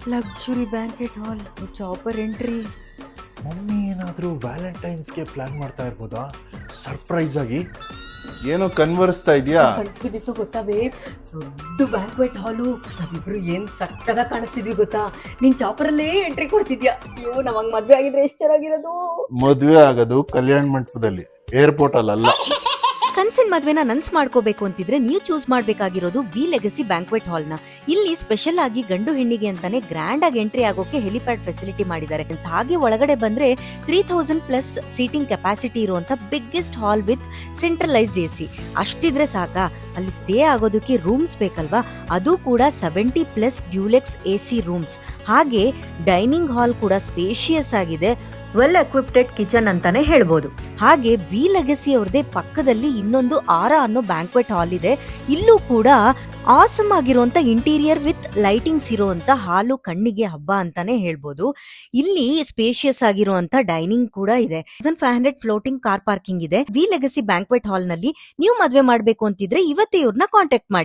Luxury banquet ಹಾಲ್, chopper entry. Mummy ಏನಾದರೂ ವ್ಯಾಲೆಂಟೈನ್ಸ್ಗೆ plan ಮಾಡ್ತಾ ಇರ್ಬೋದಾ surprise ಆಗಿ? ಏನೋ ಕನ್ವರ್ಸ್ತಾ ಇದೆಯಾ? ಕನ್ಸ್ಬಿದ್ದಿತ್ತು ಗೊತ್ತಾವೇ, ದೊಡ್ಡ ಬ್ಯಾಂಕ್ವೆಟ್ ಹಾಲು. ನಾವಿಬ್ರು ಏನ್ ಸಕ್ಕದಾಗ ಕಾಣಿಸ್ತಿದ್ವಿ ಗೊತ್ತಾ? ನೀನ್ ಚಾಪರಲ್ಲೇ ಎಂಟ್ರಿ ಕೊಡ್ತಿದ್ಯಾ. ಅಯ್ಯೋ, ನಮಗ್ ಮದ್ವೆ ಆಗಿದ್ರೆ ಎಷ್ಟ್ ಚೆನ್ನಾಗಿರೋದು. ಮದ್ವೆ ಆಗೋದು ಕಲ್ಯಾಣ ಮಂಟಪದಲ್ಲಿ, ಏರ್ಪೋರ್ಟ್ ಅಲ್ಲ. ಕನ್ಸಿನ ಮದ್ವೆನ ನನ್ಸ್ ಮಾಡ್ಕೋಬೇಕು ಅಂತಿದ್ರೆ ನೀವು ಚೂಸ್ ಮಾಡ್ಬೇಕಾಗಿರೋದು ವಿ ಲೆಗಸಿ ಬ್ಯಾಂಕ್ವೆಟ್ ಹಾಲ್ ನ. ಇಲ್ಲಿ ಸ್ಪೆಷಲ್ ಆಗಿ ಗಂಡು ಹೆಣ್ಣಿಗೆ ಅಂತಾನೆ ಗ್ರ್ಯಾಂಡ್ ಆಗಿ ಎಂಟ್ರಿ ಆಗೋಕೆ ಹೆಲಿಪ್ಯಾಡ್ ಫೆಸಿಲಿಟಿ ಮಾಡಿದ್ದಾರೆ. ಹಾಗೆ ಒಳಗಡೆ ಬಂದ್ರೆ 3000+ ಸೀಟಿಂಗ್ ಕೆಪಾಸಿಟಿ ಇರುವಂತ biggest hall with centralised AC. ಅಷ್ಟಿದ್ರೆ ಸಾಕಾ? ಅಲ್ಲಿ ಸ್ಟೇ ಆಗೋದಕ್ಕೆ ರೂಮ್ಸ್ ಬೇಕಲ್ವಾ? ಅದು ಕೂಡ 70+ ಡ್ಯೂಲೆಕ್ಸ್ ಎಸಿ ರೂಮ್ಸ್. ಹಾಗೆ ಡೈನಿಂಗ್ ಹಾಲ್ ಕೂಡ ಸ್ಪೇಷಿಯಸ್ ಆಗಿದೆ, ವೆಲ್ ಎಕ್ವಿಪ್ಟೆಡ್ ಕಿಚನ್ ಅಂತಾನೆ ಹೇಳ್ಬೋದು. ಹಾಗೆ ವಿ ಲೆಗಸಿ ಅವ್ರದೇ ಪಕ್ಕದಲ್ಲಿ ಇನ್ನೊಂದು ಆರಾ ಅನ್ನೋ ಬ್ಯಾಂಕ್ವೆಟ್ ಹಾಲ್ ಇದೆ. ಇಲ್ಲೂ ಕೂಡ ಆಸಮ್ ಆಗಿರುವಂತ ಇಂಟೀರಿಯರ್ ವಿತ್ ಲೈಟಿಂಗ್ಸ್ ಇರುವಂತ ಹಾಲು ಕಣ್ಣಿಗೆ ಹಬ್ಬ ಅಂತಾನೆ ಹೇಳ್ಬೋದು. ಇಲ್ಲಿ ಸ್ಪೇಷಿಯಸ್ ಆಗಿರುವಂತ ಡೈನಿಂಗ್ ಕೂಡ ಇದೆ. 1500 ಫ್ಲೋಟಿಂಗ್ ಕಾರ್ ಪಾರ್ಕಿಂಗ್ ಇದೆ. ವಿ ಲೆಗಸಿ ಬ್ಯಾಂಕ್ವೆಟ್ ಹಾಲ್ ನಲ್ಲಿ ನೀವು ಮದ್ವೆ ಮಾಡ್ಬೇಕು ಅಂತಿದ್ರೆ ಇವತ್ತೇ ಇವ್ರನ್ನ ಕಾಂಟ್ಯಾಕ್ಟ್ ಮಾಡಿ.